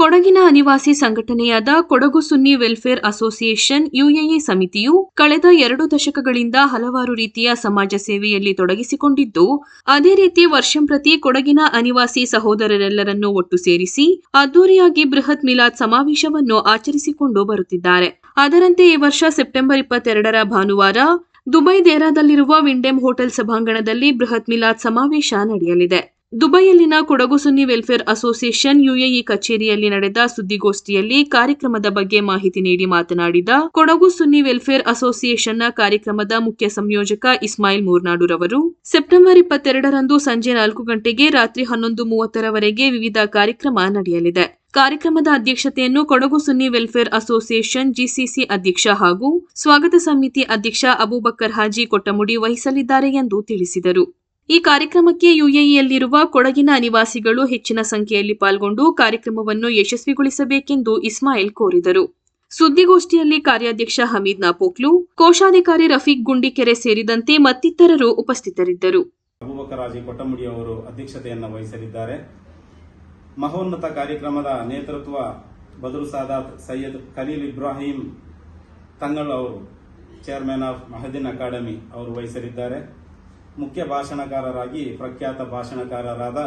ಕೊಡಗಿನ ಅನಿವಾಸಿ ಸಂಘಟನೆಯಾದ ಕೊಡಗು ಸುನ್ನಿ welfare association UAE ಸಮಿತಿಯು ಕಳೆದ 2 ದಶಕಗಳಿಂದ ಹಲವಾರು ರೀತಿಯ ಸಮಾಜ ಸೇವೆಯಲ್ಲಿ ತೊಡಗಿಸಿಕೊಂಡಿದ್ದು, ಅದೇ ರೀತಿ ವರ್ಷಂಪ್ರತಿ ಕೊಡಗಿನ ಅನಿವಾಸಿ ಸಹೋದರರೆಲ್ಲರನ್ನೂ ಒಟ್ಟು ಸೇರಿಸಿ ಅದ್ದೂರಿಯಾಗಿ ಬೃಹತ್ ಮಿಲಾದ್ ಸಮಾವೇಶವನ್ನು ಆಚರಿಸಿಕೊಂಡು ಬರುತ್ತಿದ್ದಾರೆ. ಅದರಂತೆ ಈ ವರ್ಷ ಸೆಪ್ಟೆಂಬರ್ 22ರ ಭಾನುವಾರ ದುಬೈ ದೇರಾದಲ್ಲಿರುವ ವಿಂಡೆಮ್ ಹೋಟೆಲ್ ಸಭಾಂಗಣದಲ್ಲಿ ಬೃಹತ್ ಮಿಲಾದ್ ಸಮಾವೇಶ ನಡೆಯಲಿದೆ. ದುಬೈಯಲ್ಲಿನ ಕೊಡಗು ಸುನ್ನಿ ವೆಲ್ಫೇರ್ ಅಸೋಸಿಯೇಷನ್ ಯುಎಇ ಕಚೇರಿಯಲ್ಲಿ ನಡೆದ ಸುದ್ದಿಗೋಷ್ಠಿಯಲ್ಲಿ ಕಾರ್ಯಕ್ರಮದ ಬಗ್ಗೆ ಮಾಹಿತಿ ನೀಡಿ ಮಾತನಾಡಿದ ಕೊಡಗು ಸುನ್ನಿ ವೆಲ್ಫೇರ್ ಅಸೋಸಿಯೇಷನ್ನ ಕಾರ್ಯಕ್ರಮದ ಮುಖ್ಯ ಸಂಯೋಜಕ ಇಸ್ಮಾಯಿಲ್ ಮೂರ್ನಾಡುರವರು, ಸೆಪ್ಟೆಂಬರ್ 22ರಂದು ಸಂಜೆ 4 ಗಂಟೆಗೆ ರಾತ್ರಿ 11:30ರವರೆಗೆ ವಿವಿಧ ಕಾರ್ಯಕ್ರಮ ನಡೆಯಲಿದೆ. ಕಾರ್ಯಕ್ರಮದ ಅಧ್ಯಕ್ಷತೆಯನ್ನು ಕೊಡಗು ಸುನ್ನಿ ವೆಲ್ಫೇರ್ ಅಸೋಸಿಯೇಷನ್ ಜಿಸಿಸಿ ಅಧ್ಯಕ್ಷ ಹಾಗೂ ಸ್ವಾಗತ ಸಮಿತಿ ಅಧ್ಯಕ್ಷ ಅಬೂಬಕರ್ ಹಾಜಿ ಕೊಟ್ಟಮುಡಿ ವಹಿಸಲಿದ್ದಾರೆ ಎಂದು ತಿಳಿಸಿದರು. ಈ ಕಾರ್ಯಕ್ರಮಕ್ಕೆ ಯುಎಇಯಲ್ಲಿರುವ ಕೊಡಗಿನ ಅನಿವಾಸಿಗಳು ಹೆಚ್ಚಿನ ಸಂಖ್ಯೆಯಲ್ಲಿ ಪಾಲ್ಗೊಂಡು ಕಾರ್ಯಕ್ರಮವನ್ನು ಯಶಸ್ವಿಗೊಳಿಸಬೇಕೆಂದು ಇಸ್ಮಾಯಿಲ್ ಕೋರಿದರು. ಸುದ್ದಿಗೋಷ್ಠಿಯಲ್ಲಿ ಕಾರ್ಯಾಧ್ಯಕ್ಷ ಹಮೀದ್ ನಾಪೋಕ್ಲು, ಕೋಶಾಧಿಕಾರಿ ರಫೀಕ್ ಗುಂಡಿಕೆರೆ ಸೇರಿದಂತೆ ಮತ್ತಿತರರು ಉಪಸ್ಥಿತರಿದ್ದರು. ಅಬೂಬಕರ್ ಹಾಜಿ ಕೊಟ್ಟಮುಡಿ ಅವರು ಅಧ್ಯಕ್ಷತೆಯನ್ನು ವಹಿಸಲಿದ್ದಾರೆ. ಮಹೋನ್ನತ ಕಾರ್ಯಕ್ರಮದ ನೇತೃತ್ವ ಬದರು ಸಾದಾತ್ ಸೈಯದ್ ಖಲೀಲ್ ಇಬ್ರಾಹಿಂ ತಂಗಳ್ ಅವರು, ಚೇರ್ಮನ್ ಆಫ್ ಮಹದಿನ್ ಅಕಾಡೆಮಿ ಅವರು ವಹಿಸಲಿದ್ದಾರೆ. ಮುಖ್ಯ ಭಾಷಣಕಾರರಾಗಿ ಪ್ರಖ್ಯಾತ ಭಾಷಣಕಾರರಾಗಿ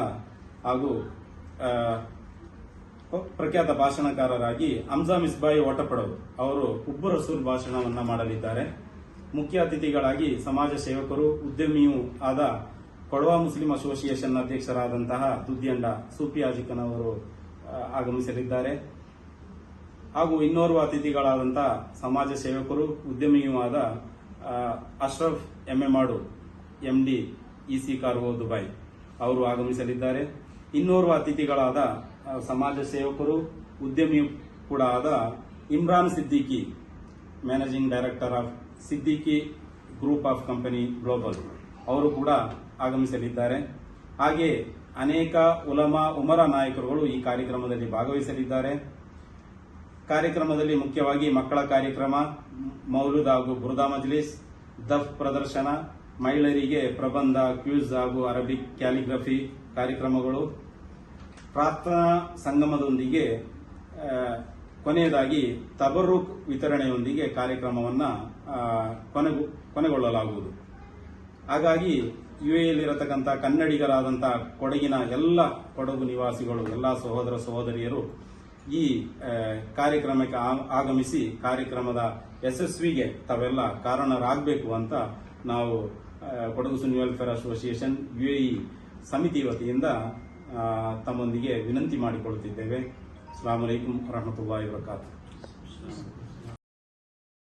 ಹಮ್ಜಾ ಮಿಸ್ಬಾಯಿ ಒಟಪಡವು ಅವರು ಹುಬ್ಬು ರಸೂಲ್ ಭಾಷಣವನ್ನು ಮಾಡಲಿದ್ದಾರೆ. ಮುಖ್ಯ ಅತಿಥಿಗಳಾಗಿ ಸಮಾಜ ಸೇವಕರು, ಉದ್ಯಮಿಯೂ ಆದ ಕೊಡವ ಮುಸ್ಲಿಂ ಅಸೋಸಿಯೇಷನ್ ಅಧ್ಯಕ್ಷರಾದಂತಹ ದುದ್ಯಂಡ ಸೂಫಿ ಹಾಜಿಖಾನ್ ಅವರು ಆಗಮಿಸಲಿದ್ದಾರೆ. ಹಾಗೂ ಇನ್ನೋರ್ವ ಅತಿಥಿಗಳಾದಂತಹ ಸಮಾಜ ಸೇವಕರು, ಉದ್ಯಮಿಯೂ ಆದ ಅಶ್ರಫ್ ಎಮ್ಮೆಮಾಡು ಎಂಡಿ ಇಸಿ ಕಾರ್ವೋ ದುಬೈ ಅವರು ಆಗಮಿಸಲಿದ್ದಾರೆ. ಇನ್ನೋರ್ವ ಅತಿಥಿಗಳಾದ ಸಮಾಜ ಸೇವಕರು, ಉದ್ಯಮಿಯೂ ಕೂಡ ಆದ Imran Siddiqui, managing director of Siddiqui group of company global ಅವರು ಕೂಡ ಆಗಮಿಸಲಿದ್ದಾರೆ. ಹಾಗೆ ಅನೇಕ ಉಮರ ನಾಯಕರುಗಳು ಈ ಕಾರ್ಯಕ್ರಮದಲ್ಲಿ ಭಾಗವಹಿಸಲಿದ್ದಾರೆ. ಕಾರ್ಯಕ್ರಮದಲ್ಲಿ ಮುಖ್ಯವಾಗಿ ಮಕ್ಕಳ ಕಾರ್ಯಕ್ರಮ, ಮೌಲೂದ್ ಹಾಗೂ ಬುರ್ದಾ ಮಜ್ಲಿಸ್, ದಫ್ ಪ್ರದರ್ಶನ, ಮಹಿಳೆಯರಿಗೆ ಪ್ರಬಂಧ, ಕ್ವಿಜ್ ಹಾಗೂ ಅರಬಿಕ್ ಕ್ಯಾಲಿಗ್ರಫಿ ಕಾರ್ಯಕ್ರಮಗಳು, ಪ್ರಾರ್ಥನಾ ಸಂಗಮದೊಂದಿಗೆ ಕೊನೆಯದಾಗಿ ತಬರುಕ್ ವಿತರಣೆಯೊಂದಿಗೆ ಕಾರ್ಯಕ್ರಮವನ್ನು ಕೊನೆಗೊಳ್ಳಲಾಗುವುದು. ಹಾಗಾಗಿ ಯುಎಇಯಲ್ಲಿರತಕ್ಕಂಥ ಕನ್ನಡಿಗರಾದಂತಹ ಕೊಡಗಿನ ಎಲ್ಲ ಕೊಡಗು ನಿವಾಸಿಗಳು, ಎಲ್ಲ ಸಹೋದರ ಸಹೋದರಿಯರು ಈ ಕಾರ್ಯಕ್ರಮಕ್ಕೆ ಆಗಮಿಸಿ ಕಾರ್ಯಕ್ರಮದ ಯಶಸ್ವಿಗೆ ತಾವೆಲ್ಲ ಕಾರಣರಾಗಬೇಕು ಅಂತ ನಾವು ಕೊಡಗು ಸುನ್ನಿ ವೆಲ್ಫೇರ್ ಅಸೋಸಿಯೇಷನ್ ಯುಎಇ ಸಮಿತಿ ವತಿಯಿಂದ ತಮ್ಮೊಂದಿಗೆ ವಿನಂತಿ ಮಾಡಿಕೊಳ್ಳುತ್ತಿದ್ದೇವೆ. ಅಸ್ಸಲಾಮು ಅಲೈಕುಂ ವರಹಮತುಲ್ಲಾಹಿ ವಬರಕಾತುಹು.